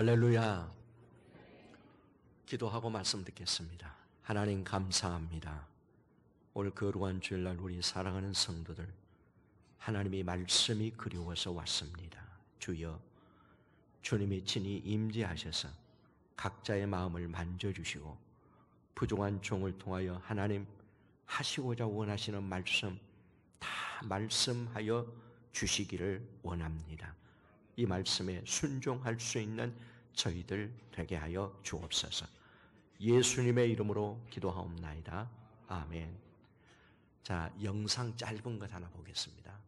할렐루야. 기도하고 말씀 듣겠습니다. 하나님 감사합니다. 오늘 거룩한 주일날 우리 사랑하는 성도들, 하나님의 말씀이 그리워서 왔습니다. 주여, 주님이 친히 임재하셔서 각자의 마음을 만져주시고 부족한 종을 통하여 하나님 하시고자 원하시는 말씀 다 말씀하여 주시기를 원합니다. 이 말씀에 순종할 수 있는 저희들 되게 하여 주옵소서. 예수님의 이름으로 기도하옵나이다. 아멘. 자, 영상 짧은 것 하나 보겠습니다.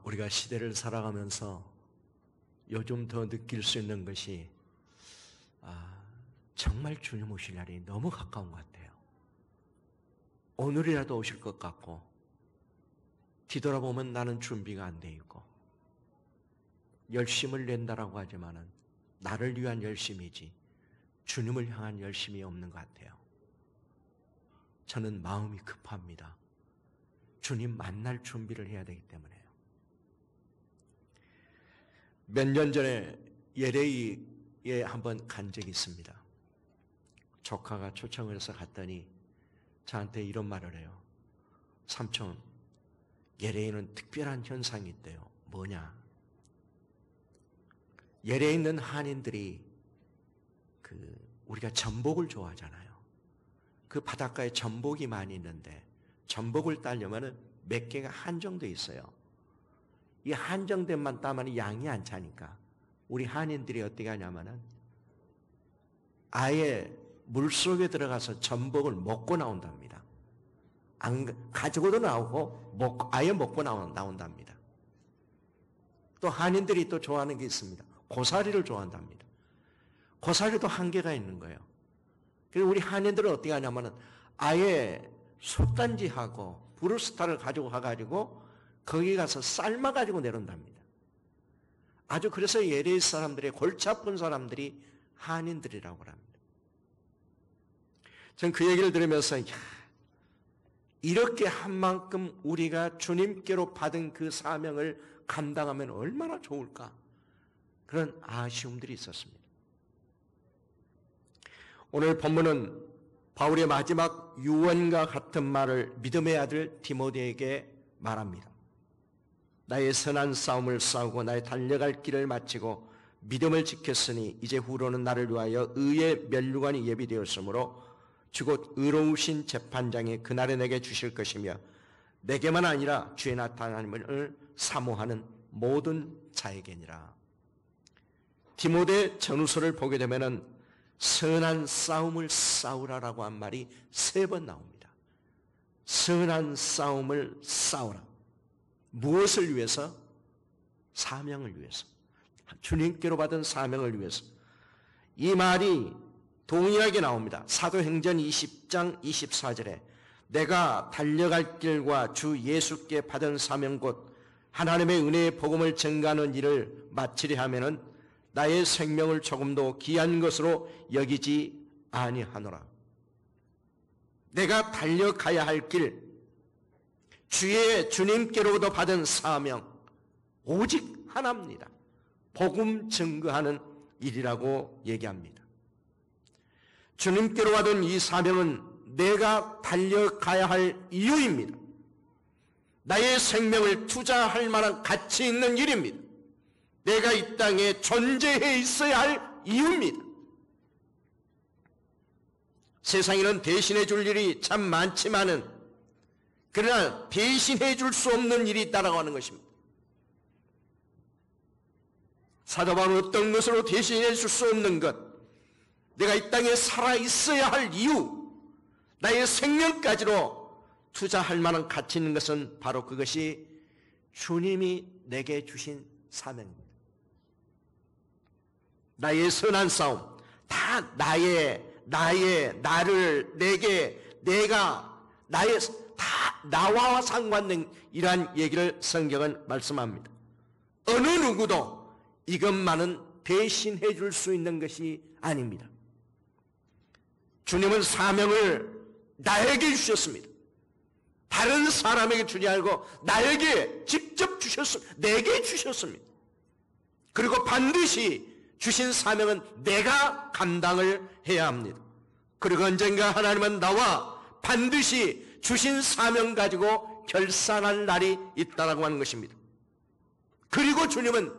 우리가 시대를 살아가면서 요즘 더 느낄 수 있는 것이 정말 주님 오실 날이 너무 가까운 것 같아요. 오늘이라도 오실 것 같고 뒤돌아보면 나는 준비가 안 돼 있고 열심을 낸다라고 하지만은 나를 위한 열심이지 주님을 향한 열심이 없는 것 같아요. 저는 마음이 급합니다. 주님 만날 준비를 해야 되기 때문에요. 몇 년 전에 LA에 한번 간 적이 있습니다. 조카가 초청을 해서 갔더니 저한테 이런 말을 해요. 삼촌, LA에는 특별한 현상이 있대요. 뭐냐? LA에 있는 한인들이 우리가 전복을 좋아하잖아요. 그 바닷가에 전복이 많이 있는데 전복을 따려면 몇 개가 한정돼 있어요. 이 한정된만 따면 양이 안 차니까 우리 한인들이 어떻게 하냐면은 아예 물속에 들어가서 전복을 먹고 나온답니다. 안 가지고도 나오고 아예 먹고 나온답니다. 또 한인들이 또 좋아하는 게 있습니다. 고사리를 좋아한답니다. 고사리도 한계가 있는 거예요. 그리고 우리 한인들은 어떻게 하냐면은 아예 솥단지하고 브루스타를 가지고 가가지고 거기 가서 삶아가지고 내려온답니다. 아주 그래서 LA 사람들의 골치 아픈 사람들이 한인들이라고 합니다. 전 그 얘기를 들으면서 이렇게 한 만큼 우리가 주님께로 받은 그 사명을 감당하면 얼마나 좋을까? 그런 아쉬움들이 있었습니다. 오늘 본문은 바울의 마지막 유언과 같은 말을 믿음의 아들 디모데에게 말합니다. 나의 선한 싸움을 싸우고 나의 달려갈 길을 마치고 믿음을 지켰으니 이제 후로는 나를 위하여 의의 면류관이 예비되었으므로 주곧 의로우신 재판장이 그날에 내게 주실 것이며 내게만 아니라 주의 나타남을 사모하는 모든 자에게니라. 디모데 전후서를 보게 되면은 선한 싸움을 싸우라라고 한 말이 3번 나옵니다. 선한 싸움을 싸우라. 무엇을 위해서? 사명을 위해서. 주님께로 받은 사명을 위해서. 이 말이 동일하게 나옵니다. 사도행전 20장 24절에 내가 달려갈 길과 주 예수께 받은 사명 곧 하나님의 은혜의 복음을 전가하는 일을 마치려 하면은 나의 생명을 조금도 귀한 것으로 여기지 아니하노라. 내가 달려가야 할 길, 주님께로부터 받은 사명, 오직 하나입니다. 복음 증거하는 일이라고 얘기합니다. 주님께로 받은 이 사명은 내가 달려가야 할 이유입니다. 나의 생명을 투자할 만한 가치 있는 일입니다. 내가 이 땅에 존재해 있어야 할 이유입니다. 세상에는 대신해 줄 일이 참 많지만은 그러나 대신해 줄 수 없는 일이 있다라고 하는 것입니다. 사도 바울은 어떤 것으로 대신해 줄 수 없는 것, 내가 이 땅에 살아 있어야 할 이유, 나의 생명까지로 투자할 만한 가치 있는 것은 바로 그것이 주님이 내게 주신 사명입니다. 나의 선한 싸움, 다 나를, 내가, 다 나와 상관된 이러한 얘기를 성경은 말씀합니다. 어느 누구도 이것만은 대신해 줄 수 있는 것이 아닙니다. 주님은 사명을 나에게 주셨습니다. 다른 사람에게 주지 않고 나에게 직접 주셨습니다. 내게 주셨습니다. 그리고 반드시 주신 사명은 내가 감당을 해야 합니다. 그리고 언젠가 하나님은 나와 반드시 주신 사명 가지고 결산할 날이 있다라고 하는 것입니다. 그리고 주님은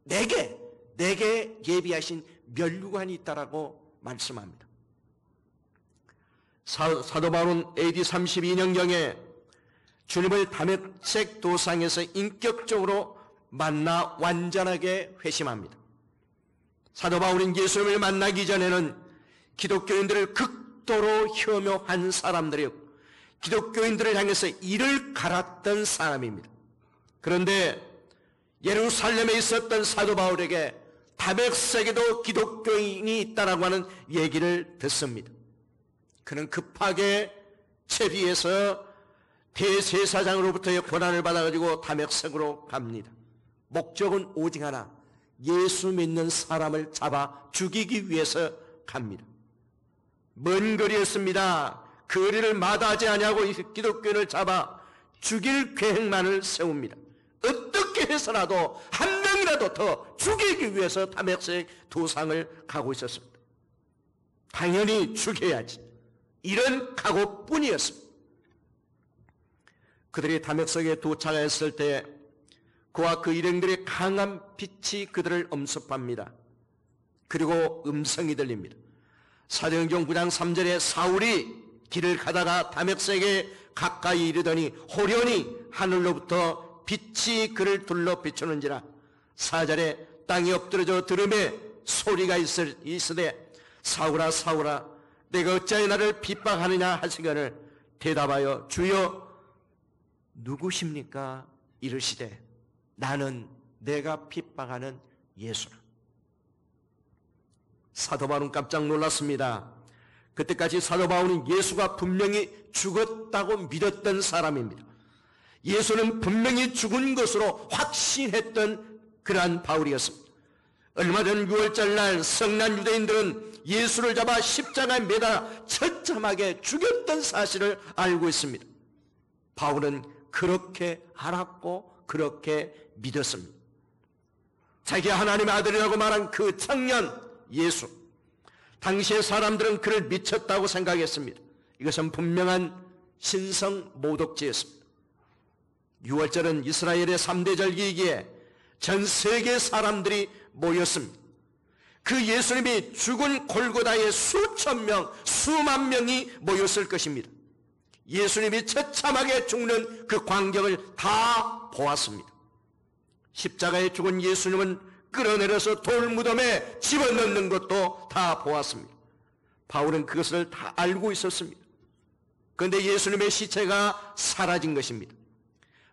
내게 예비하신 면류관이 있다라고 말씀합니다. 사도 바울은 AD 32년경에 주님을 다메섹 도상에서 인격적으로 만나 완전하게 회심합니다. 사도 바울은 예수님을 만나기 전에는 기독교인들을 극도로 혐오한 사람들이었고 기독교인들을 향해서 이를 갈았던 사람입니다. 그런데 예루살렘에 있었던 사도 바울에게 다메섹에도 기독교인이 있다라고 하는 얘기를 듣습니다. 그는 급하게 채비해서 대제사장으로부터의 권한을 받아가지고 다메섹으로 갑니다. 목적은 오직 하나, 예수 믿는 사람을 잡아 죽이기 위해서 갑니다. 먼 거리였습니다. 그 거리를 마다하지 아니하고 기독교인을 잡아 죽일 계획만을 세웁니다. 어떻게 해서라도 한 명이라도 더 죽이기 위해서 다메섹 도상을 가고 있었습니다. 당연히 죽여야지. 이런 각오뿐이었습니다. 그들이 다메섹에 도착했을 때 그와 그 일행들의 강한 빛이 그들을 엄습합니다. 그리고 음성이 들립니다. 사도행전 9장 3절에 사울이 길을 가다가 다메섹에 가까이 이르더니 호련히 하늘로부터 빛이 그를 둘러 비추는지라. 4절에 땅에 엎드러져 들음에 소리가 있으되 사울아 사울아 내가 어찌하여 나를 핍박하느냐 하시거늘 대답하여 주여 누구십니까? 이르시되 나는 내가 핍박하는 예수라. 사도 바울은 깜짝 놀랐습니다. 그때까지 사도 바울은 예수가 분명히 죽었다고 믿었던 사람입니다. 예수는 분명히 죽은 것으로 확신했던 그러한 바울이었습니다. 얼마 전 6월절 날 성난 유대인들은 예수를 잡아 십자가에 매달아 처참하게 죽였던 사실을 알고 있습니다. 바울은 그렇게 알았고 그렇게 믿었습니다. 자기가 하나님의 아들이라고 말한 그 청년 예수, 당시의 사람들은 그를 미쳤다고 생각했습니다. 이것은 분명한 신성 모독죄였습니다. 6월절은 이스라엘의 3대 절기이기에 전 세계 사람들이 모였습니다. 그 예수님이 죽은 골고다에 수천 명, 수만 명이 모였을 것입니다. 예수님이 처참하게 죽는 그 광경을 다 보았습니다. 십자가에 죽은 예수님은 끌어내려서 돌무덤에 집어넣는 것도 다 보았습니다. 바울은 그것을 다 알고 있었습니다. 그런데 예수님의 시체가 사라진 것입니다.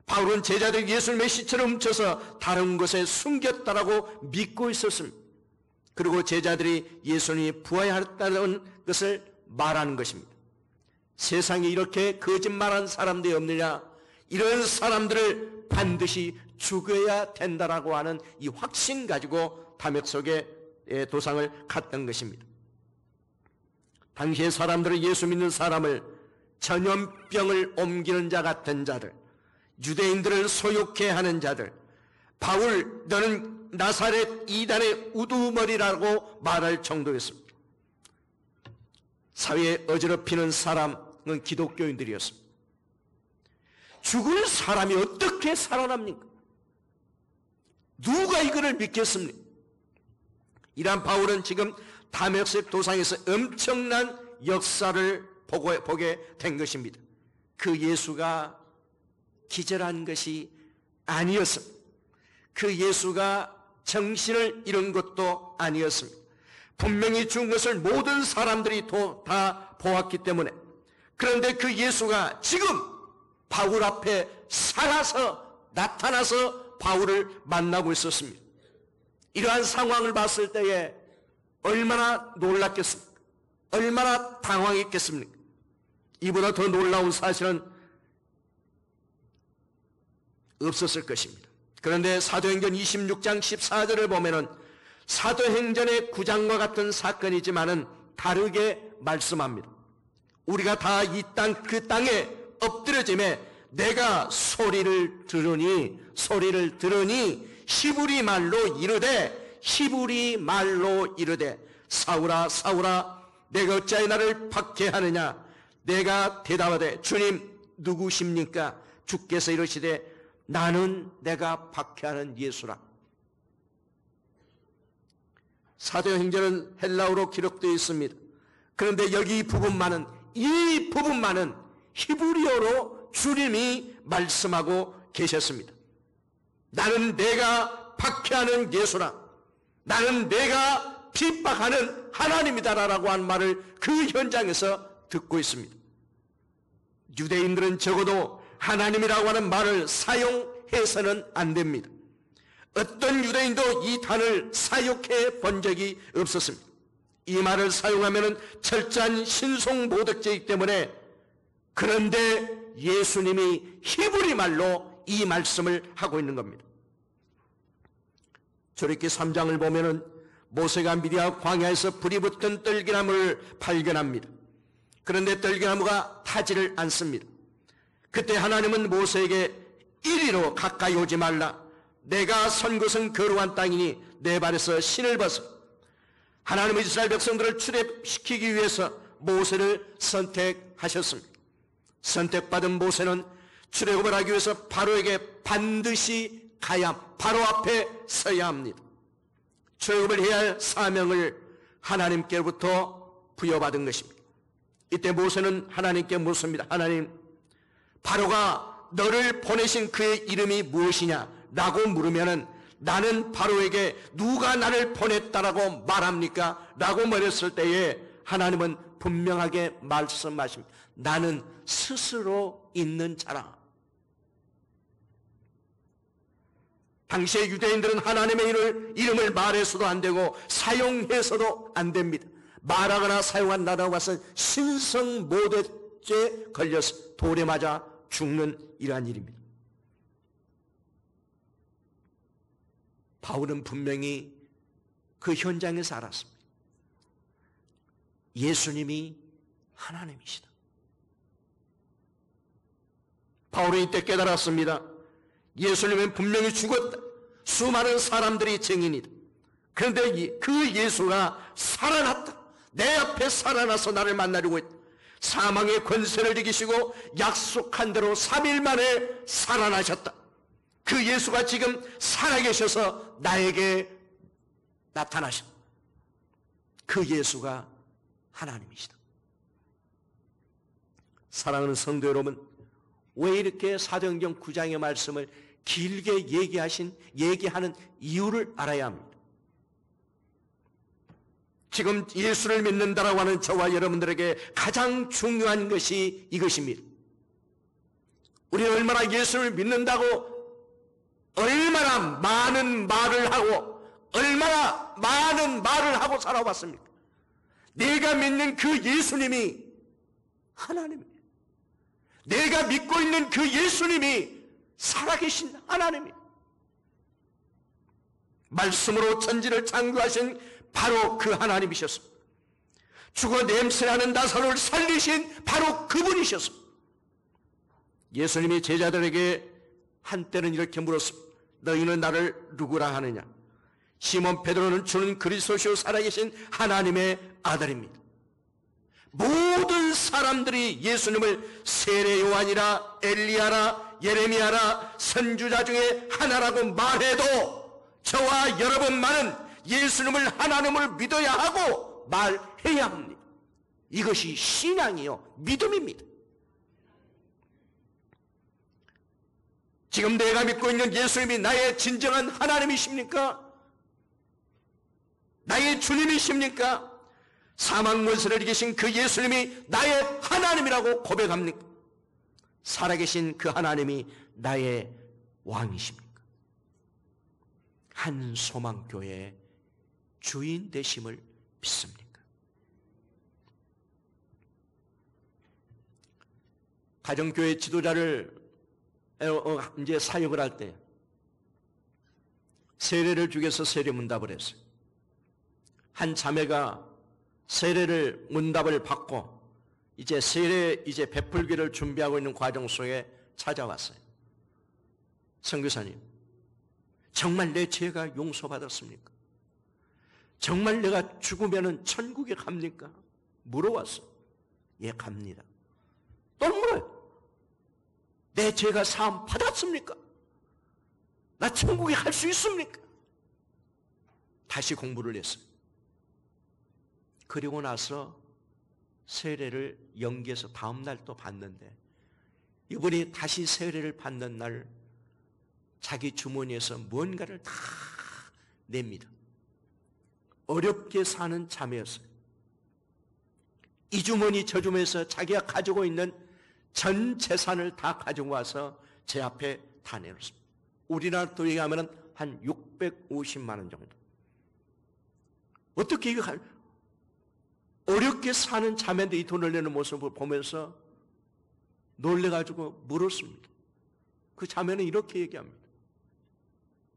바울은 제자들이 예수님의 시체를 훔쳐서 다른 곳에 숨겼다라고 믿고 있었습니다. 그리고 제자들이 예수님이 부활했다는 것을 말하는 것입니다. 세상에 이렇게 거짓말하는 사람들이 없느냐? 이런 사람들을 반드시 죽여야 된다라고 하는 이 확신 가지고 다메섹의 도상을 갔던 것입니다. 당시의 사람들은 예수 믿는 사람을 전염병을 옮기는 자 같은 자들, 유대인들을 소욕해 하는 자들, 바울 너는 나사렛 이단의 우두머리라고 말할 정도였습니다. 사회에 어지럽히는 사람은 기독교인들이었습니다. 죽을 사람이 어떻게 살아납니까? 누가 이거를 믿겠습니까? 이러한 바울은 지금 다메섹 도상에서 엄청난 역사를 보게 된 것입니다. 그 예수가 기절한 것이 아니었습니다. 그 예수가 정신을 잃은 것도 아니었습니다. 분명히 죽은 것을 모든 사람들이 다 보았기 때문에, 그런데 그 예수가 지금 바울 앞에 살아서 나타나서 바울을 만나고 있었습니다. 이러한 상황을 봤을 때에 얼마나 놀랐겠습니까? 얼마나 당황했겠습니까? 이보다 더 놀라운 사실은 없었을 것입니다. 그런데 사도행전 26장 14절을 보면은 사도행전의 9장과 같은 사건이지만은 다르게 말씀합니다. 우리가 다 이 그 땅에 엎드려짐에 내가 소리를 들으니 히브리 말로 이르되 사울아 사울아 내가 어찌하여 나를 박해하느냐? 내가 대답하되 주님 누구십니까? 주께서 이르시되 나는 내가 박해하는 예수라. 사도행전은 헬라어로 기록되어 있습니다. 그런데 여기 이 부분만은 히브리어로 주님이 말씀하고 계셨습니다. 나는 내가 박해하는 예수라. 나는 내가 핍박하는 하나님이다라고 한 말을 그 현장에서 듣고 있습니다. 유대인들은 적어도 하나님이라고 하는 말을 사용해서는 안 됩니다. 어떤 유대인도 이 단어를 사용해 본 적이 없었습니다. 이 말을 사용하면 철저한 신송모독죄이기 때문에, 그런데 예수님이 히브리 말로 이 말씀을 하고 있는 겁니다. 출애굽기 3장을 보면은 모세가 미디아 광야에서 불이 붙은 떨기나무를 발견합니다. 그런데 떨기나무가 타지를 않습니다. 그때 하나님은 모세에게 이리로 가까이 오지 말라. 내가 선 곳은 거룩한 땅이니 내 발에서 신을 벗어. 하나님은 이스라엘 백성들을 출애굽시키기 위해서 모세를 선택하셨습니다. 선택받은 모세는 출애굽을 하기 위해서 바로에게 반드시 바로 앞에 서야 합니다. 출애굽을 해야 할 사명을 하나님께로부터 부여받은 것입니다. 이때 모세는 하나님께 묻습니다. 하나님, 바로가 너를 보내신 그의 이름이 무엇이냐? 라고 물으면은 나는 바로에게 누가 나를 보냈다라고 말합니까? 라고 말했을 때에 하나님은 분명하게 말씀하십니다. 나는 스스로 있는 자라. 당시에 유대인들은 하나님의 이름을 말해서도 안 되고 사용해서도 안 됩니다. 말하거나 사용한다고 것은 신성모독죄에 걸려서 돌에 맞아 죽는 이러한 일입니다. 바울은 분명히 그 현장에서 알았습니다. 예수님이 하나님이시다. 바울은 이때 깨달았습니다. 예수님은 분명히 죽었다. 수많은 사람들이 증인이다. 그런데 그 예수가 살아났다. 내 앞에 살아나서 나를 만나려고 했다. 사망의 권세를 이기시고 약속한 대로 3일 만에 살아나셨다. 그 예수가 지금 살아계셔서 나에게 나타나셨다. 그 예수가 하나님이시다. 사랑하는 성도 여러분, 왜 이렇게 사도행전 9장의 말씀을 길게 얘기하는 이유를 알아야 합니다. 지금 예수를 믿는다라고 하는 저와 여러분들에게 가장 중요한 것이 이것입니다. 우리는 얼마나 예수를 믿는다고 얼마나 많은 말을 하고 살아왔습니까? 내가 믿는 그 예수님이 하나님이에요. 내가 믿고 있는 그 예수님이 살아계신 하나님이에요. 말씀으로 천지를 창조하신 바로 그 하나님이셨습니다. 죽어 냄새나는 나사로를 살리신 바로 그분이셨습니다. 예수님이 제자들에게 한때는 이렇게 물었습니다. 너희는 나를 누구라 하느냐? 시몬 베드로는 주는 그리스도시요 살아계신 하나님의 아들입니다. 모든 사람들이 예수님을 세례 요한이라 엘리야라 예레미야라 선지자 중에 하나라고 말해도 저와 여러분만은 예수님을 하나님을 믿어야 하고 말해야 합니다. 이것이 신앙이요 믿음입니다. 지금 내가 믿고 있는 예수님이 나의 진정한 하나님이십니까? 나의 주님이십니까? 사망 권세를 이기신 그 예수님이 나의 하나님이라고 고백합니까? 살아계신 그 하나님이 나의 왕이십니까? 한 소망교회의 주인 되심을 믿습니까? 가정교회 지도자를 이제 사역을 할 때 세례를 주기 위해서 세례 문답을 했어요. 한 자매가 세례를 문답을 받고 세례 베풀기를 준비하고 있는 과정 속에 찾아왔어요. 선교사님, 정말 내 죄가 용서받았습니까? 정말 내가 죽으면 천국에 갑니까? 물어왔어. 예, 갑니다. 또 물어요. 내 죄가 사함 받았습니까? 나 천국에 갈 수 있습니까? 다시 공부를 했어요. 그리고 나서 세례를 연기해서 다음 날 또 받는데 이분이 다시 세례를 받는 날 자기 주머니에서 뭔가를 다 냅니다. 어렵게 사는 자매였어요. 이 주머니 저 주머니에서 자기가 가지고 있는 전 재산을 다 가지고 와서 제 앞에 다 내놓습니다. 우리나라 돈 얘기하면 한 650만 원 정도. 어떻게 이거 어렵게 사는 자매인데 이 돈을 내는 모습을 보면서 놀래가지고 물었습니다. 그 자매는 이렇게 얘기합니다.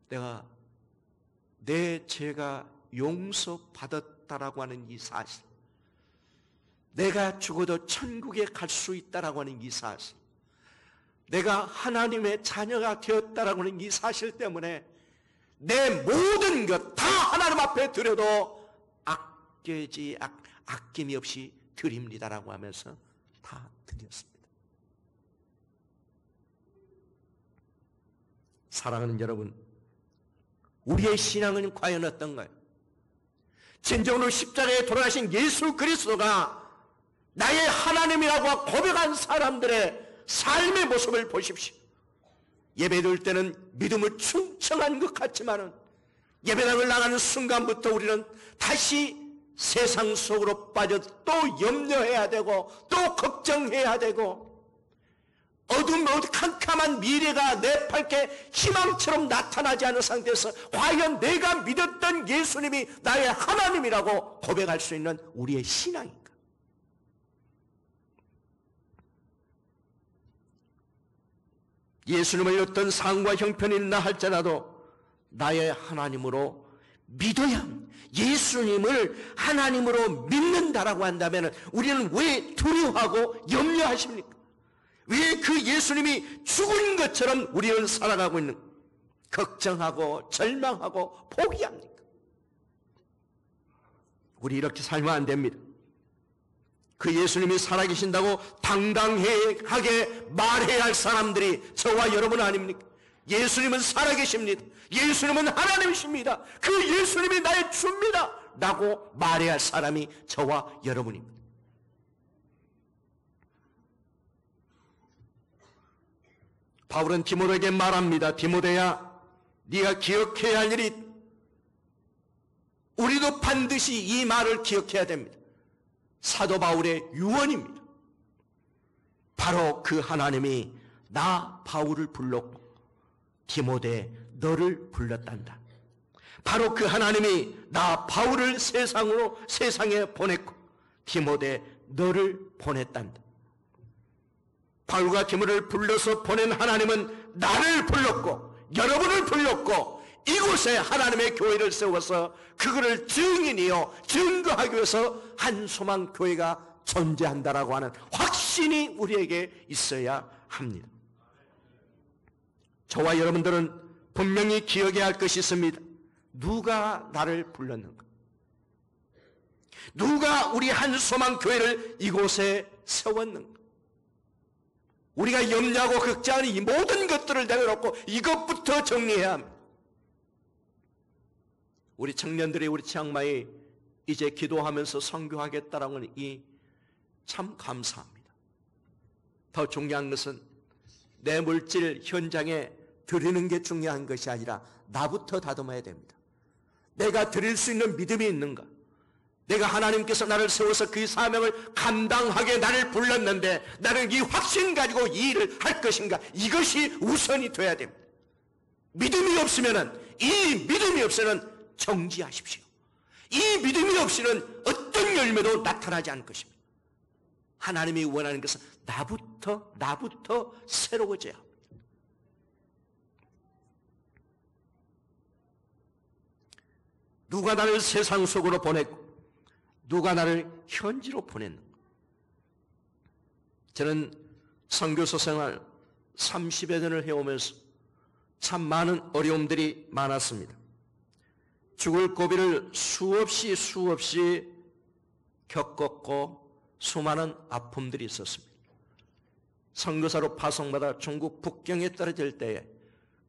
내가 내 죄가 용서받았다라고 하는 이 사실, 내가 죽어도 천국에 갈 수 있다라고 하는 이 사실, 내가 하나님의 자녀가 되었다라고 하는 이 사실 때문에 내 모든 것 다 하나님 앞에 드려도 아낌이 없이 드립니다라고 하면서 다 드렸습니다. 사랑하는 여러분, 우리의 신앙은 과연 어떤가요? 진정으로 십자가에 돌아가신 예수 그리스도가 나의 하나님이라고 고백한 사람들의 삶의 모습을 보십시오. 예배드릴 때는 믿음을 충청한 것 같지만은 예배당을 나가는 순간부터 우리는 다시 세상 속으로 빠져 또 염려해야 되고 또 걱정해야 되고 어둠 캄캄한 미래가 내 팔께 희망처럼 나타나지 않은 상태에서 과연 내가 믿었던 예수님이 나의 하나님이라고 고백할 수 있는 우리의 신앙인가? 예수님의 어떤 상과 형편이 있나 할지라도 나의 하나님으로 믿어야 합니다. 예수님을 하나님으로 믿는다라고 한다면 우리는 왜 두려워하고 염려하십니까? 왜 그 예수님이 죽은 것처럼 우리는 살아가고 있는 걱정하고 절망하고 포기합니까? 우리 이렇게 살면 안 됩니다. 그 예수님이 살아계신다고 당당하게 말해야 할 사람들이 저와 여러분 아닙니까? 예수님은 살아계십니다. 예수님은 하나님이십니다. 그 예수님이 나의 주입니다 라고 말해야 할 사람이 저와 여러분입니다. 바울은 디모데에게 말합니다. 디모데야, 네가 기억해야 할 일이, 우리도 반드시 이 말을 기억해야 됩니다. 사도 바울의 유언입니다. 바로 그 하나님이 나 바울을 불렀고 디모데 너를 불렀단다. 바로 그 하나님이 나 바울을 세상에 보냈고 디모데 너를 보냈단다. 바울과 디모데를 불러서 보낸 하나님은 나를 불렀고 여러분을 불렀고 이곳에 하나님의 교회를 세워서 그거를 증인이요 증거하기 위해서 한소망 교회가 존재한다라고 하는 확신이 우리에게 있어야 합니다. 저와 여러분들은 분명히 기억해야 할 것이 있습니다. 누가 나를 불렀는가? 누가 우리 한소망 교회를 이곳에 세웠는가? 우리가 염려하고 걱정하는 이 모든 것들을 내려놓고 이것부터 정리해야 합니다. 우리 청년들이 우리 치앙마이 이제 기도하면서 선교하겠다라고 하는 이 참 감사합니다. 더 중요한 것은 내 물질 현장에 드리는 게 중요한 것이 아니라 나부터 다듬어야 됩니다. 내가 드릴 수 있는 믿음이 있는가? 내가 하나님께서 나를 세워서 그 사명을 감당하게 나를 불렀는데 나는 이 확신 가지고 이 일을 할 것인가? 이것이 우선이 돼야 됩니다. 믿음이 없으면 정지하십시오. 이 믿음이 없이는 어떤 열매도 나타나지 않을 것입니다. 하나님이 원하는 것은 나부터 새로워져야 합니다. 누가 나를 세상 속으로 보냈고 누가 나를 현지로 보냈는가? 저는 선교사 생활 30여 년을 해오면서 참 많은 어려움들이 많았습니다. 죽을 고비를 수없이 겪었고 수많은 아픔들이 있었습니다. 선교사로 파송받아 중국 북경에 떨어질 때에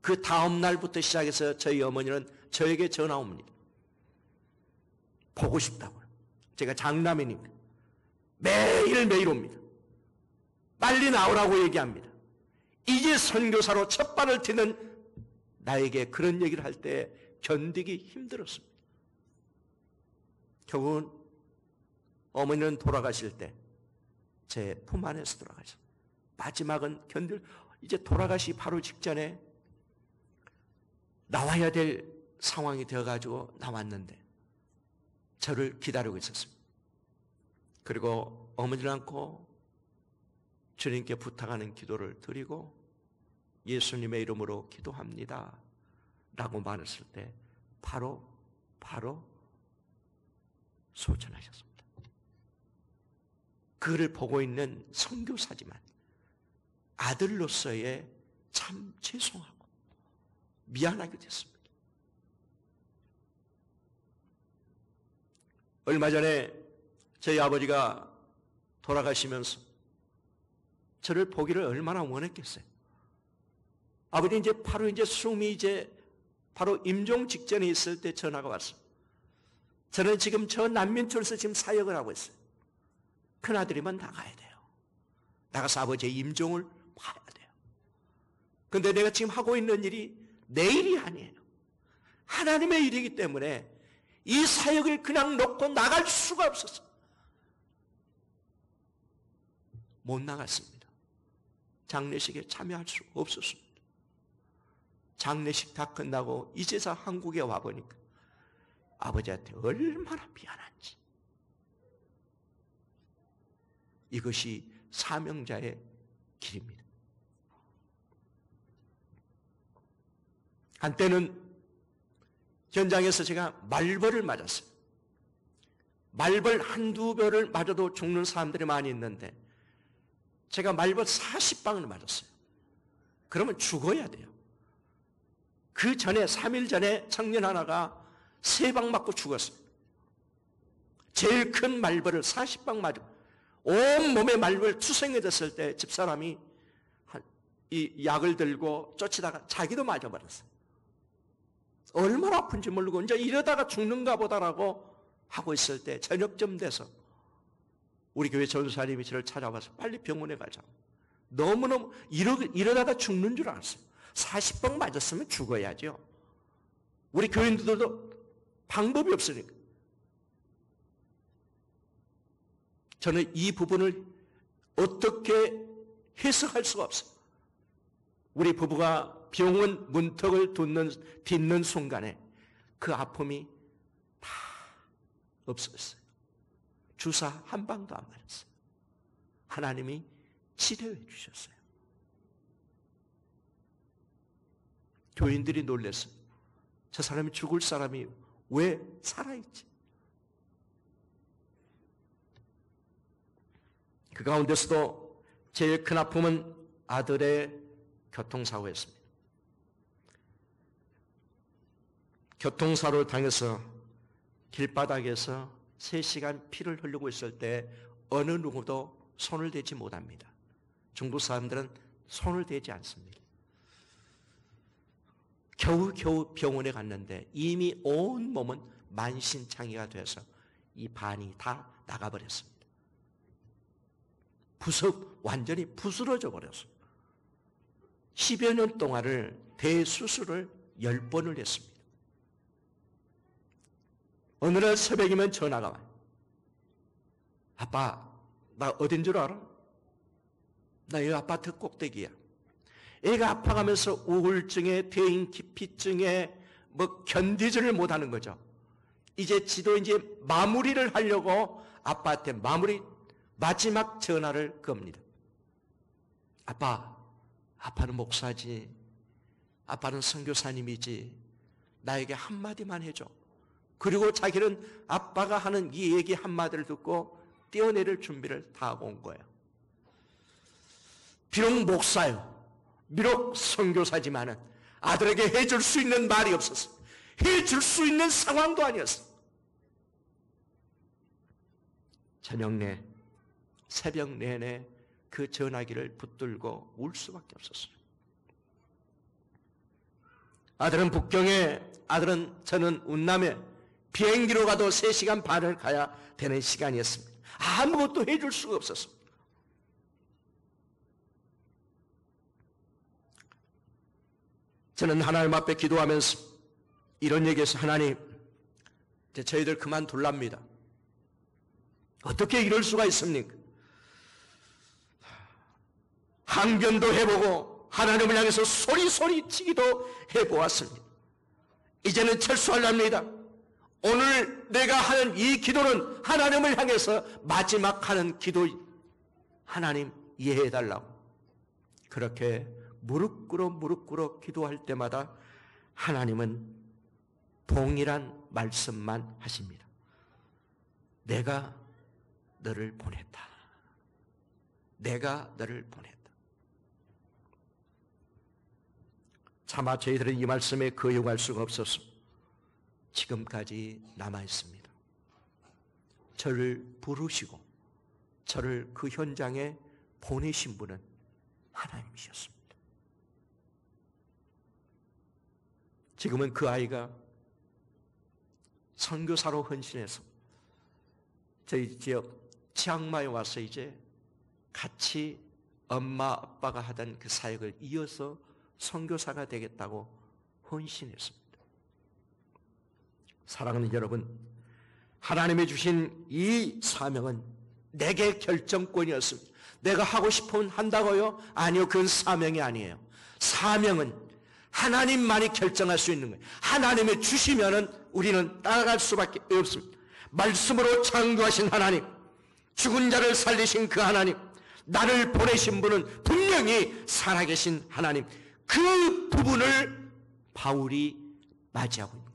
그 다음 날부터 시작해서 저희 어머니는 저에게 전화 옵니다. 보고 싶다고요. 제가 장남이니까 매일매일 옵니다. 빨리 나오라고 얘기합니다. 이제 선교사로 첫 발을 딛는 나에게 그런 얘기를 할 때 견디기 힘들었습니다. 결국은 어머니는 돌아가실 때 제 품 안에서 돌아가셨어요. 마지막은 이제 돌아가시 바로 직전에 나와야 될 상황이 되어가지고 나왔는데 저를 기다리고 있었습니다. 그리고 어머니를 안고 주님께 부탁하는 기도를 드리고 예수님의 이름으로 기도합니다 라고 말했을 때 바로 소천하셨습니다. 그를 보고 있는 선교사지만 아들로서의 참 죄송하고 미안하게 됐습니다. 얼마 전에 저희 아버지가 돌아가시면서 저를 보기를 얼마나 원했겠어요. 아버지 바로 숨이 바로 임종 직전에 있을 때 전화가 왔어요. 저는 지금 저 난민촌에서 지금 사역을 하고 있어요. 큰아들이면 나가야 돼요. 나가서 아버지의 임종을 봐야 돼요. 그런데 내가 지금 하고 있는 일이 내 일이 아니에요. 하나님의 일이기 때문에 이 사역을 그냥 놓고 나갈 수가 없었어요. 못 나갔습니다. 장례식에 참여할 수 없었습니다. 장례식 다 끝나고 이제서 한국에 와보니까 아버지한테 얼마나 미안한지. 이것이 사명자의 길입니다. 한때는 현장에서 제가 말벌을 맞았어요. 말벌 한두 벌을 맞아도 죽는 사람들이 많이 있는데 제가 말벌 40방을 맞았어요. 그러면 죽어야 돼요. 그 전에 3일 전에 청년 하나가 3방 맞고 죽었어요. 제일 큰 말벌을 40방 맞고 온몸에 말벌 투성해졌을 때 집사람이 이 약을 들고 쫓치다가 자기도 맞아버렸어요. 얼마나 아픈지 모르고 이제 이러다가 죽는가 보다라고 하고 있을 때 저녁쯤 돼서 우리 교회 전사님이 저를 찾아와서 빨리 병원에 가자. 너무너무 이러다가 죽는 줄 알았어요. 40방 맞았으면 죽어야죠. 우리 교인들도 방법이 없으니까. 저는 이 부분을 어떻게 해석할 수가 없어요. 우리 부부가 병원 문턱을 딛는 순간에 그 아픔이 다 없었어요. 주사 한 방도 안 맞았어요. 하나님이 치료해 주셨어요. 교인들이 놀랐어요. 저 사람이 죽을 사람이 왜 살아있지? 그 가운데서도 제일 큰 아픔은 아들의 교통사고였습니다. 교통사고를 당해서 길바닥에서 3시간 피를 흘리고 있을 때 어느 누구도 손을 대지 못합니다. 중국 사람들은 손을 대지 않습니다. 겨우겨우 병원에 갔는데 이미 온 몸은 만신창이가 돼서 이 반이 다 나가버렸습니다. 완전히 부스러져 버렸어요. 10여 년 동안을 대수술을 10번을 했습니다. 어느 날 새벽이면 전화가 와요. 아빠, 나 어딘 줄 알아? 나 이 아파트 꼭대기야. 애가 아파가면서 우울증에 대인기피증에 견디지를 못하는 거죠. 이제 마무리를 하려고 아빠한테 마지막 전화를 겁니다. 아빠는 목사지. 아빠는 선교사님이지. 나에게 한마디만 해줘. 그리고 자기는 아빠가 하는 이 얘기 한마디를 듣고 뛰어내릴 준비를 다 하고 온 거예요. 비록 목사요. 비록 선교사지만은 아들에게 해줄 수 있는 말이 없었어요. 해줄 수 있는 상황도 아니었어요. 새벽 내내 그 전화기를 붙들고 울 수밖에 없었어요. 아들은 북경에, 저는 운남에 비행기로 가도 3시간 반을 가야 되는 시간이었습니다. 아무것도 해줄 수가 없었습니다. 저는 하나님 앞에 기도하면서 이런 얘기해서 하나님, 이제 저희들 그만둘랍니다. 어떻게 이럴 수가 있습니까? 항변도 해보고 하나님을 향해서 소리 치기도 해보았습니다. 이제는 철수하렵니다. 오늘 내가 하는 이 기도는 하나님을 향해서 마지막 하는 기도, 하나님 이해해달라고. 그렇게 무릎 꿇어 기도할 때마다 하나님은 동일한 말씀만 하십니다. 내가 너를 보냈다. 내가 너를 보냈다. 차마 저희들은 이 말씀에 거역할 수가 없어서 지금까지 남아있습니다. 저를 부르시고 저를 그 현장에 보내신 분은 하나님이셨습니다. 지금은 그 아이가 선교사로 헌신해서 저희 지역 치앙마이에 와서 이제 같이 엄마 아빠가 하던 그 사역을 이어서 선교사가 되겠다고 헌신했습니다. 사랑하는 여러분, 하나님이 주신 이 사명은 내게 결정권이었습니다. 내가 하고 싶으면 한다고요? 아니요, 그건 사명이 아니에요. 사명은 하나님만이 결정할 수 있는 거예요. 하나님이 주시면은 우리는 따라갈 수밖에 없습니다. 말씀으로 창조하신 하나님, 죽은 자를 살리신 그 하나님, 나를 보내신 분은 분명히 살아계신 하나님, 그 부분을 바울이 맞이하고 있는 거예요.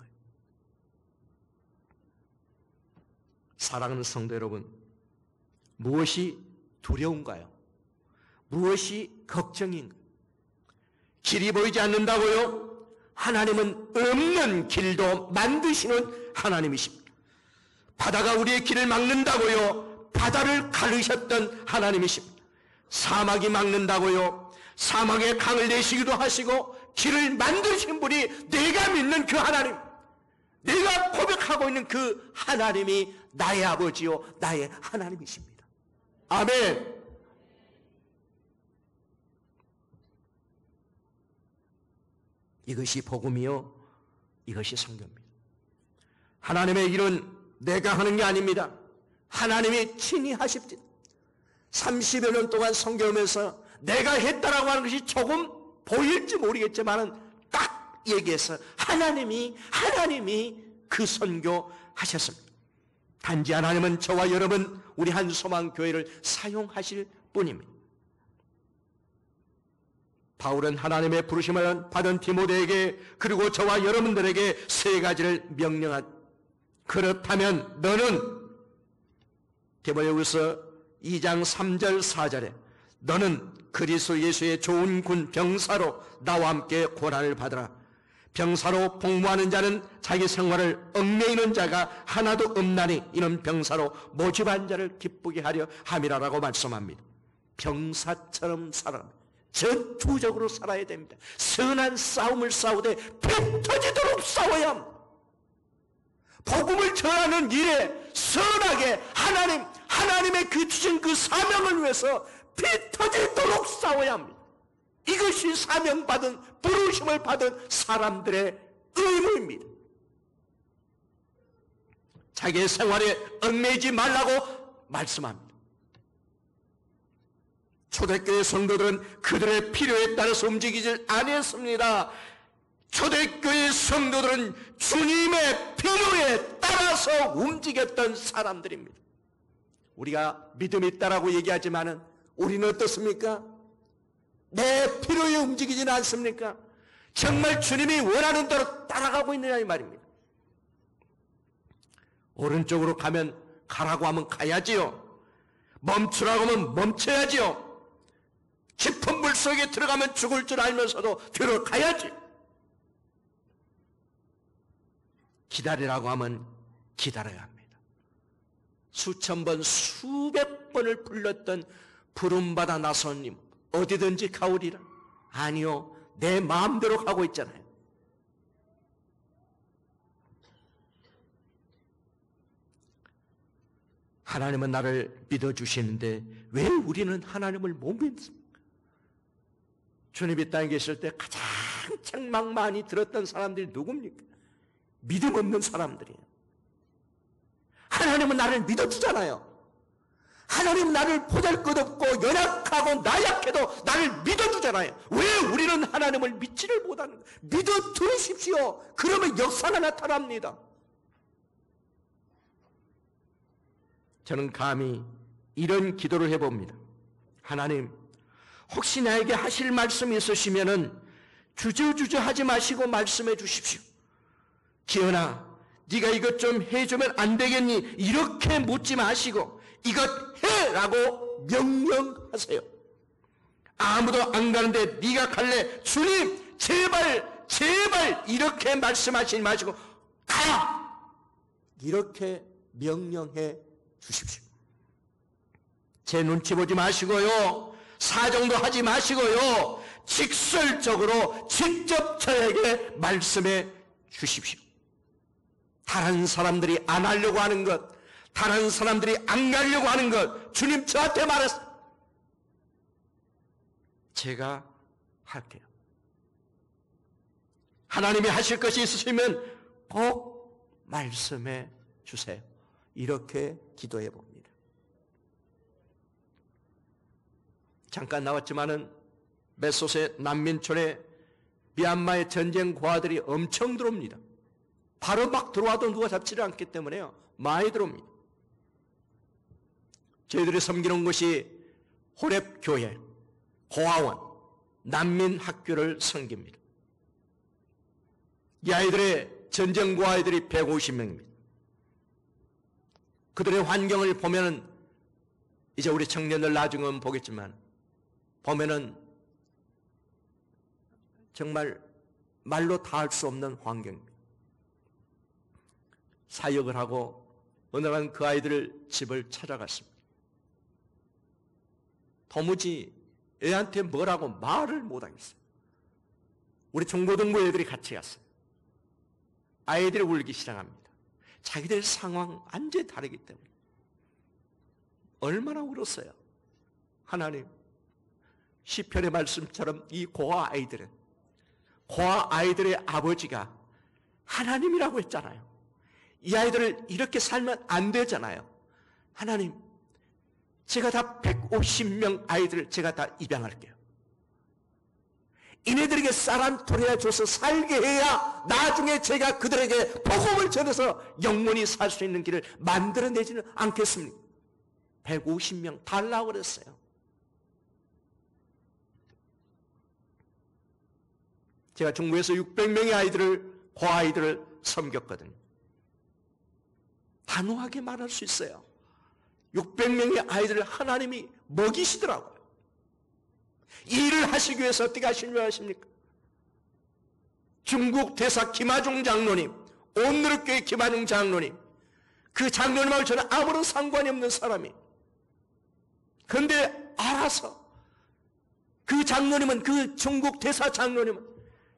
사랑하는 성도 여러분, 무엇이 두려운가요? 무엇이 걱정인가요? 길이 보이지 않는다고요? 하나님은 없는 길도 만드시는 하나님이십니다. 바다가 우리의 길을 막는다고요? 바다를 가르셨던 하나님이십니다. 사막이 막는다고요? 사막에 강을 내시기도 하시고 길을 만드신 분이 내가 믿는 그 하나님, 내가 고백하고 있는 그 하나님이 나의 아버지요 나의 하나님이십니다. 아멘. 이것이 복음이요, 이것이 성경입니다. 하나님의 일은 내가 하는 게 아닙니다. 하나님이 친히 하십니다. 30여 년 동안 선교하면서 내가 했다라고 하는 것이 조금 보일지 모르겠지만 딱 얘기해서 하나님이 그 선교하셨습니다. 단지 하나님은 저와 여러분 우리 한소망교회를 사용하실 뿐입니다. 바울은 하나님의 부르심을 받은 디모데에게 그리고 저와 여러분들에게 세 가지를 명령한, 그렇다면 너는, 디모데후서 2장 3절 4절에 너는 그리스도 예수의 좋은 군 병사로 나와 함께 고난을 받으라. 병사로 복무하는 자는 자기 생활을 얽매이는 자가 하나도 없나니 이는 병사로 모집한 자를 기쁘게 하려 함이라라고 말씀합니다. 병사처럼 살아라. 전투적으로 살아야 됩니다. 선한 싸움을 싸우되 피 터지도록 싸워야 합니다. 복음을 전하는 일에 선하게 하나님의 그 주신 그 사명을 위해서 피 터지도록 싸워야 합니다. 이것이 사명받은, 부르심을 받은 사람들의 의무입니다. 자기의 생활에 얽매이지 말라고 말씀합니다. 초대교회 성도들은 그들의 필요에 따라서 움직이질 않았습니다. 초대교회 성도들은 주님의 필요에 따라서 움직였던 사람들입니다. 우리가 믿음이 있다라고 얘기하지만은 우리는 어떻습니까? 내 필요에 움직이지는 않습니까? 정말 주님이 원하는 대로 따라가고 있느냐 이 말입니다. 오른쪽으로 가면 가라고 하면 가야지요. 멈추라고 하면 멈춰야지요. 깊은 물속에 들어가면 죽을 줄 알면서도 들어가야지. 기다리라고 하면 기다려야 합니다. 수천 번, 수백 번을 불렀던 부름받아 나선님, 어디든지 가오리라. 아니요, 내 마음대로 가고 있잖아요. 하나님은 나를 믿어주시는데 왜 우리는 하나님을 못 믿습니까? 주님이 땅에 계실 때 가장 책망 많이 들었던 사람들이 누굽니까? 믿음 없는 사람들이에요. 하나님은 나를 믿어주잖아요. 하나님은 나를 보잘것없고 연약하고 나약해도 나를 믿어주잖아요. 왜 우리는 하나님을 믿지를 못하는 거예요? 믿어 들으십시오. 그러면 역사가 나타납니다. 저는 감히 이런 기도를 해봅니다. 하나님, 혹시 나에게 하실 말씀이 있으시면은 주저주저 하지 마시고 말씀해 주십시오. 기현아, 네가 이것 좀 해주면 안 되겠니? 이렇게 묻지 마시고 이것 해라고 명령하세요. 아무도 안 가는데 네가 갈래? 주님 제발 이렇게 말씀하시지 마시고 가! 이렇게 명령해 주십시오. 제 눈치 보지 마시고요. 사정도 하지 마시고요. 직설적으로 직접 저에게 말씀해 주십시오. 다른 사람들이 안 하려고 하는 것, 다른 사람들이 안 가려고 하는 것, 주님 저한테 말했어요. 제가 할게요. 하나님이 하실 것이 있으시면 꼭 말씀해 주세요. 이렇게 기도해 봅니다. 잠깐 나왔지만은 메소스의 난민촌에 미얀마의 전쟁 고아들이 엄청 들어옵니다. 바로 막 들어와도 누가 잡지를 않기 때문에요. 많이 들어옵니다. 저희들이 섬기는 곳이 호렙교회, 고아원, 난민학교를 섬깁니다. 이 아이들의 전쟁 고아이들이 150명입니다. 그들의 환경을 보면은 이제 우리 청년들 나중은 보겠지만 보면은 정말 말로 다 할 수 없는 환경입니다. 사역을 하고 어느 날 그 아이들 집을 찾아갔습니다. 도무지 애한테 뭐라고 말을 못하겠어요. 우리 중고등부 애들이 같이 갔어요. 아이들이 울기 시작합니다. 자기들 상황 완전히 다르기 때문에. 얼마나 울었어요. 하나님, 시편의 말씀처럼 이 고아 아이들의 아버지가 하나님이라고 했잖아요. 이 아이들을 이렇게 살면 안 되잖아요. 하나님, 제가 다 150명 아이들을 제가 다 입양할게요. 이네들에게 쌀한토리나 줘서 살게 해야 나중에 제가 그들에게 복음을 전해서 영원히 살 수 있는 길을 만들어내지는 않겠습니까? 150명 달라고 그랬어요. 제가 중부에서 600명의 고아이들을 섬겼거든요. 단호하게 말할 수 있어요. 600명의 아이들을 하나님이 먹이시더라고요. 이 일을 하시기 위해서 어떻게 하시는 줄 아십니까? 중국 대사 김하중 장로님, 온누리교회 김하중 장로님, 그 장로님하고 저는 아무런 상관이 없는 사람이. 그런데 알아서 그 장로님은, 그 중국 대사 장로님은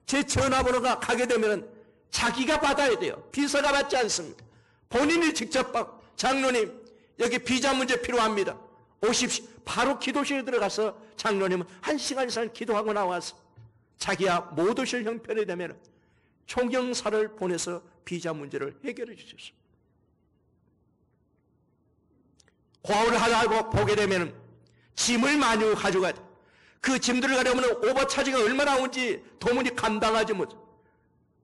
제 전화번호가 가게 되면 자기가 받아야 돼요. 비서가 받지 않습니다. 본인이 직접 받고, 장로님 여기 비자 문제 필요합니다. 오십시오. 바로 기도실에 들어가서 장로님은 1시간 이상 기도하고 나와서 자기야 못 오실 형편이 되면 총영사를 보내서 비자 문제를 해결해 주셨습니다. 고아원을 하다고 보게 되면 짐을 많이 가져가야 돼. 그 짐들을 가려면 오버차지가 얼마나 오는지 도무지 감당하지 못해.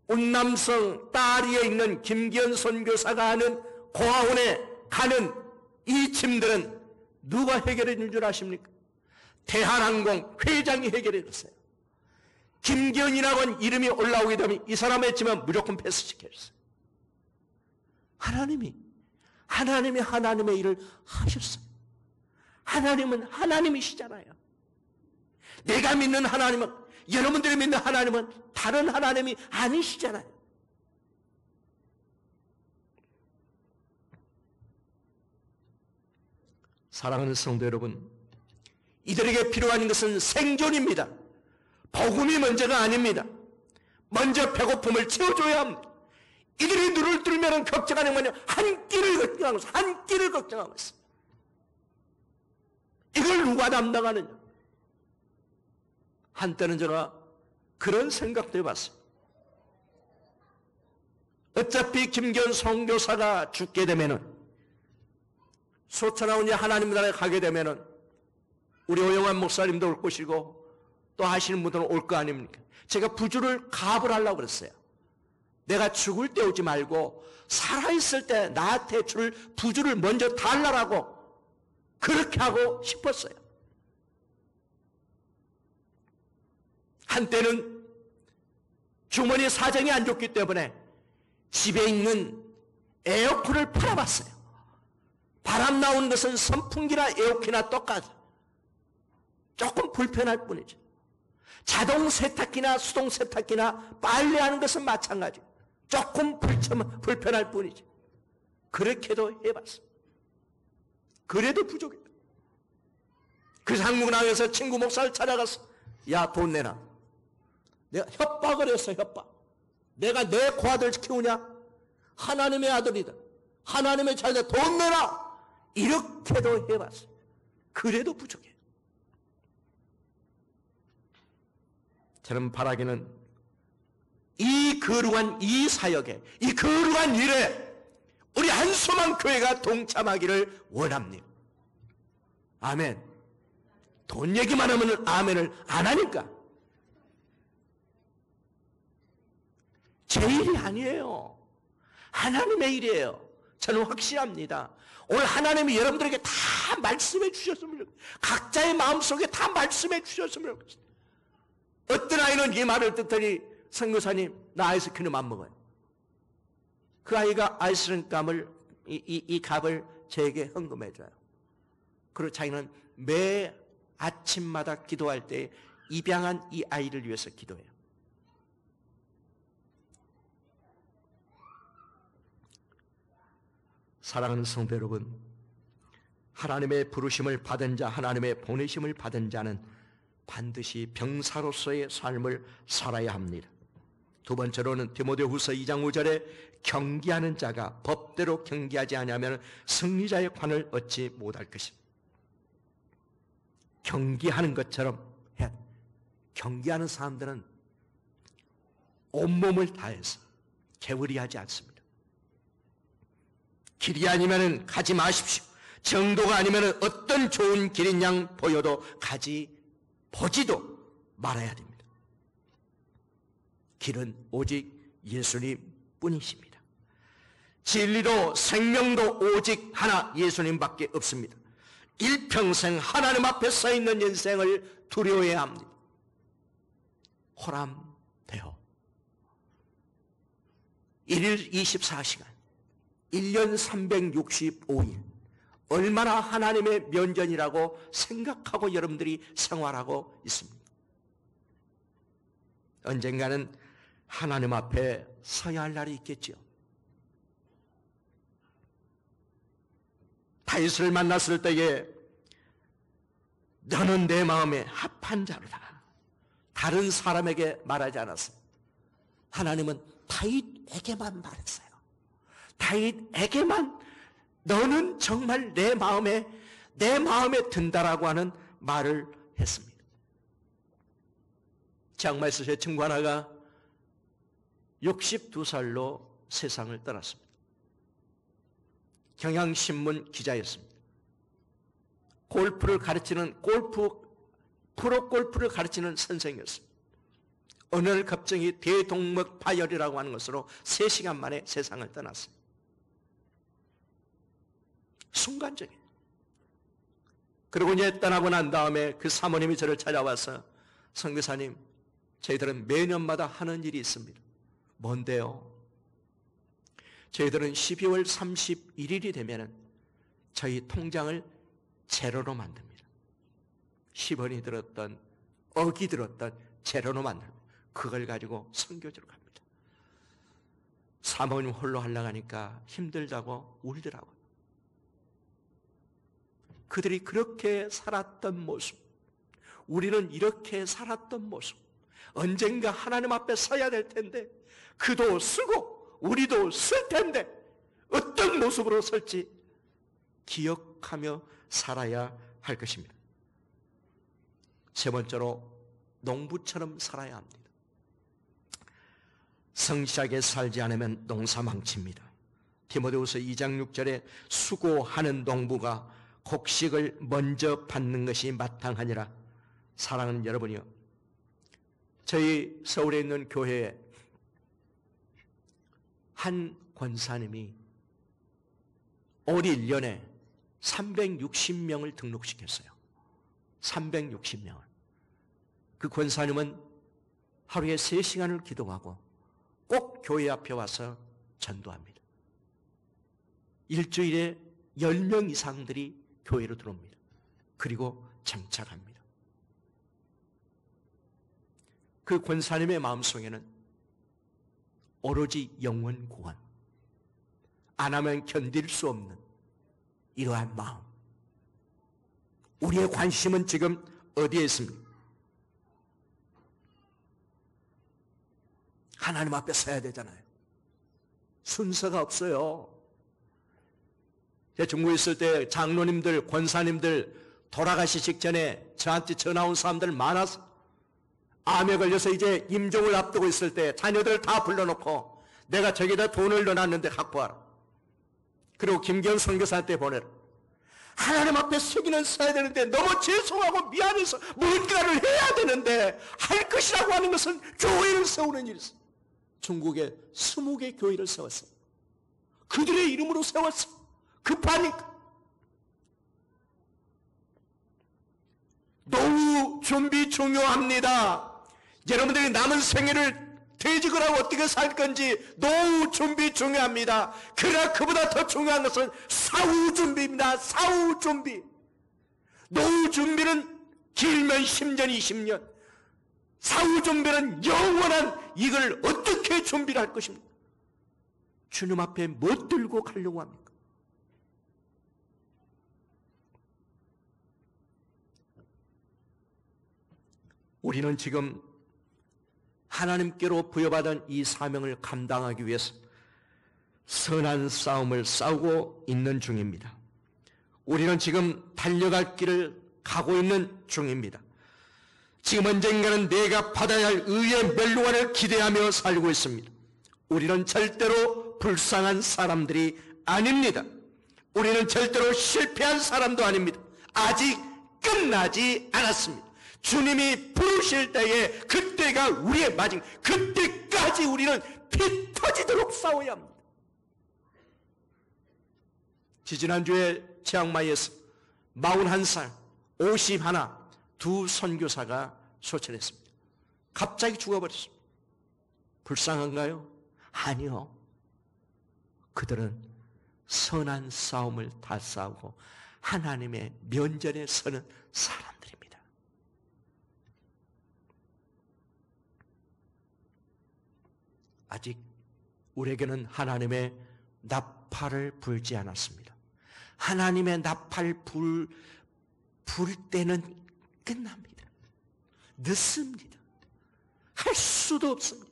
운남성 따리에 있는 김기현 선교사가 하는 고아원에 가는 이 짐들은 누가 해결해 준 줄 아십니까? 대한항공 회장이 해결해 줬어요. 김기현이라고 이름이 올라오게 되면 이 사람의 짐은 무조건 패스시켜줬어요. 하나님이 하나님의 일을 하셨어요. 하나님은 하나님이시잖아요. 내가 믿는 하나님은, 여러분들이 믿는 하나님은 다른 하나님이 아니시잖아요. 사랑하는 성도 여러분, 이들에게 필요한 것은 생존입니다. 복음이 먼저가 아닙니다. 먼저 배고픔을 채워줘야 합니다. 이들이 눈을 뜨면 걱정하는 거냐? 한 끼를 걱정하고 있어요. 한 끼를 걱정하고 있어요. 이걸 누가 담당하느냐? 한때는 제가 그런 생각도 해봤어요. 어차피 김기현 선교사가 죽게 되면은, 소천하오니 하나님 나라에 가게 되면은 우리 오영환 목사님도 올 것이고 또 하시는 분들은 올 거 아닙니까? 제가 부주를 가압을 하려고 그랬어요. 내가 죽을 때 오지 말고 살아있을 때 나한테 줄 부주를 먼저 달라라고 그렇게 하고 싶었어요. 한때는 주머니 사정이 안 좋기 때문에 집에 있는 에어컨을 팔아봤어요. 바람 나오는 것은 선풍기나 에어컨이나 똑같아요. 조금 불편할 뿐이죠. 자동 세탁기나 수동 세탁기나 빨래하는 것은 마찬가지예요. 조금 불편할 뿐이죠. 그렇게도 해봤어요. 그래도 부족해요. 그래서 한국 나와서 친구 목사를 찾아가서 야, 돈 내놔. 내가 협박을 했어요. 협박. 내가 내 고아들 키우냐? 하나님의 아들이다. 하나님의 자녀다. 돈 내놔. 이렇게도 해봤어요. 그래도 부족해요. 저는 바라기는 이 거룩한 이 사역에, 이 거룩한 일에 우리 한소망 교회가 동참하기를 원합니다. 아멘. 돈 얘기만 하면 아멘을 안 하니까. 제 일이 아니에요. 하나님의 일이에요. 저는 확실합니다. 오늘 하나님이 여러분들에게 다 말씀해 주셨으면 좋겠어요. 각자의 마음속에 다 말씀해 주셨으면 좋겠어요. 어떤 아이는 이 말을 듣더니 선교사님, 나 아이스크림 안 먹어요. 그 아이가 아이스크림 값을 이 값을 제게 헌금해 줘요. 그리고 자기는 매 아침마다 기도할 때 입양한 이 아이를 위해서 기도해요. 사랑하는 성도 여러분, 하나님의 부르심을 받은 자, 하나님의 보내심을 받은 자는 반드시 병사로서의 삶을 살아야 합니다. 두 번째로는 디모데후서 2장 5절에 경계하는 자가 법대로 경계하지 아니하면 승리자의 관을 얻지 못할 것입니다. 경계하는 것처럼 해야 돼. 경계하는 사람들은 온몸을 다해서 게으리하지 않습니다. 길이 아니면 가지 마십시오. 정도가 아니면 어떤 좋은 길인 양 보여도 보지도 말아야 됩니다. 길은 오직 예수님 뿐이십니다. 진리도 생명도 오직 하나 예수님밖에 없습니다. 일평생 하나님 앞에 서 있는 인생을 두려워해야 합니다. 호람되어 1일 24시간 1년 365일 얼마나 하나님의 면전이라고 생각하고 여러분들이 생활하고 있습니다. 언젠가는 하나님 앞에 서야 할 날이 있겠죠. 다윗을 만났을 때에 너는 내 마음에 합한 자로다. 다른 사람에게 말하지 않았어요. 하나님은 다윗에게만 말했어요. 다윗에게만 너는 정말 내 마음에 든다라고 하는 말을 했습니다. 장마에서 친구 하나가 62살로 세상을 떠났습니다. 경향신문 기자였습니다. 골프를 가르치는 프로 골프를 가르치는 선생이었습니다. 어느 날 갑자기 대동맥 파열이라고 하는 것으로 3시간 만에 세상을 떠났습니다. 순간적인. 그리고 이제 떠나고 난 다음에 그 사모님이 저를 찾아와서 선교사님, 저희들은 매년마다 하는 일이 있습니다. 뭔데요? 저희들은 12월 31일이 되면 저희 통장을 제로로 만듭니다. 10원이 들었던 억이 들었던 제로로 만듭니다. 그걸 가지고 선교지로 갑니다. 사모님 홀로 하려고 하니까 힘들다고 울더라고요. 그들이 그렇게 살았던 모습, 우리는 이렇게 살았던 모습, 언젠가 하나님 앞에 서야 될 텐데 그도 쓰고 우리도 쓸 텐데 어떤 모습으로 설지 기억하며 살아야 할 것입니다. 세 번째로 농부처럼 살아야 합니다. 성실하게 살지 않으면 농사 망칩니다. 디모데후서 2장 6절에 수고하는 농부가 곡식을 먼저 받는 것이 마땅하니라. 사랑하는 여러분이요, 저희 서울에 있는 교회에 한 권사님이 올 1년에 360명을 등록시켰어요. 360명을. 그 권사님은 하루에 3시간을 기도하고 꼭 교회 앞에 와서 전도합니다. 일주일에 10명 이상들이 교회로 들어옵니다. 그리고 정착합니다. 그 권사님의 마음속에는 오로지 영혼 구원, 안 하면 견딜 수 없는 이러한 마음. 우리의 관심은 지금 어디에 있습니까? 하나님 앞에 서야 되잖아요. 순서가 없어요. 제가 중국에 있을 때 장로님들, 권사님들 돌아가시 직전에 저한테 전화 온 사람들 많아서 암에 걸려서 이제 임종을 앞두고 있을 때 자녀들 다 불러놓고 내가 저기다 돈을 넣어놨는데 갖고 와라. 그리고 김기현 선교사한테 보내라. 하나님 앞에 속이는 써야 되는데 너무 죄송하고 미안해서 뭔가를 해야 되는데 할 것이라고 하는 것은 교회를 세우는 일이었어요. 중국에 20개 교회를 세웠어요. 그들의 이름으로 세웠어. 급하니까. 노후 준비 중요합니다. 여러분들이 남은 생애를 퇴직을 하고 어떻게 살 건지 노후 준비 중요합니다. 그러나 그보다 더 중요한 것은 사후 준비입니다. 사후 준비. 노후 준비는 길면 10년, 20년. 사후 준비는 영원한 이걸 어떻게 준비를 할 것입니까? 주님 앞에 뭐 들고 가려고 합니까? 우리는 지금 하나님께로 부여받은 이 사명을 감당하기 위해서 선한 싸움을 싸우고 있는 중입니다. 우리는 지금 달려갈 길을 가고 있는 중입니다. 지금 언젠가는 내가 받아야 할 의의 멸류관을 기대하며 살고 있습니다. 우리는 절대로 불쌍한 사람들이 아닙니다. 우리는 절대로 실패한 사람도 아닙니다. 아직 끝나지 않았습니다. 주님이 부르실 때에 그때가 우리의 마지막, 그때까지 우리는 피 터지도록 싸워야 합니다. 지지난주에 치앙마이에서 41살, 51, 두 선교사가 소천했습니다. 갑자기 죽어버렸습니다. 불쌍한가요? 아니요. 그들은 선한 싸움을 다 싸우고 하나님의 면전에 서는 사람들입니다. 아직 우리에게는 하나님의 나팔을 불지 않았습니다. 하나님의 나팔 불 때는 끝납니다. 늦습니다. 할 수도 없습니다.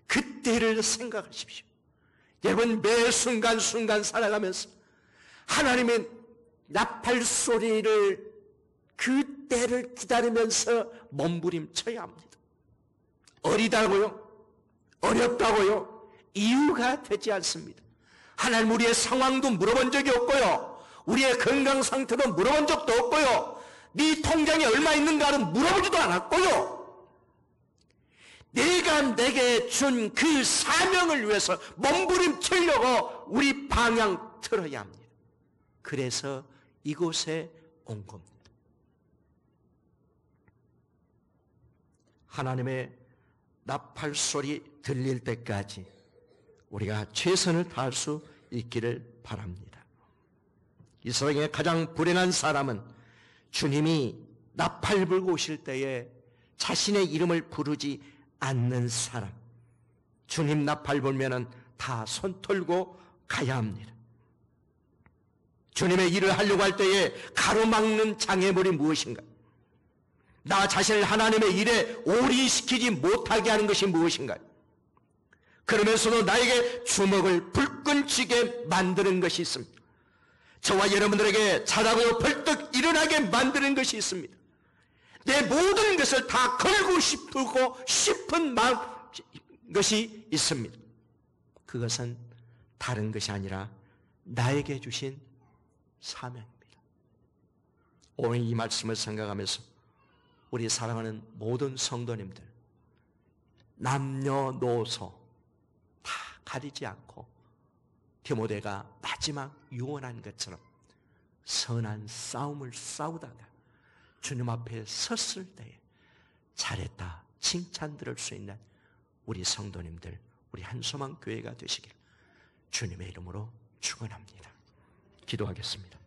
그때를 생각하십시오. 여러분 매 순간순간 살아가면서 하나님의 나팔 소리를 그때를 기다리면서 몸부림쳐야 합니다. 어리다고요? 어렵다고요? 이유가 되지 않습니다. 하나님 우리의 상황도 물어본 적이 없고요. 우리의 건강 상태도 물어본 적도 없고요. 네 통장에 얼마 있는가는 물어보지도 않았고요. 내가 내게 준 그 사명을 위해서 몸부림치려고 우리 방향 틀어야 합니다. 그래서 이곳에 온 겁니다. 하나님의 나팔 소리 들릴 때까지 우리가 최선을 다할 수 있기를 바랍니다. 이 세상에 가장 불행한 사람은 주님이 나팔 불고 오실 때에 자신의 이름을 부르지 않는 사람. 주님 나팔 불면은 다 손 털고 가야 합니다. 주님의 일을 하려고 할 때에 가로막는 장애물이 무엇인가? 나 자신을 하나님의 일에 올인시키지 못하게 하는 것이 무엇인가? 그러면서도 나에게 주먹을 불끈 쥐게 만드는 것이 있습니다. 저와 여러분들에게 자다가도 벌떡 일어나게 만드는 것이 있습니다. 내 모든 것을 다 걸고 싶은 것이 있습니다. 그것은 다른 것이 아니라 나에게 주신 사명입니다. 오늘 이 말씀을 생각하면서 우리 사랑하는 모든 성도님들, 남녀노소 다 가리지 않고 디모데가 마지막 유언한 것처럼 선한 싸움을 싸우다가 주님 앞에 섰을 때에 잘했다 칭찬 들을 수 있는 우리 성도님들, 우리 한소망 교회가 되시길 주님의 이름으로 축원합니다. 기도하겠습니다.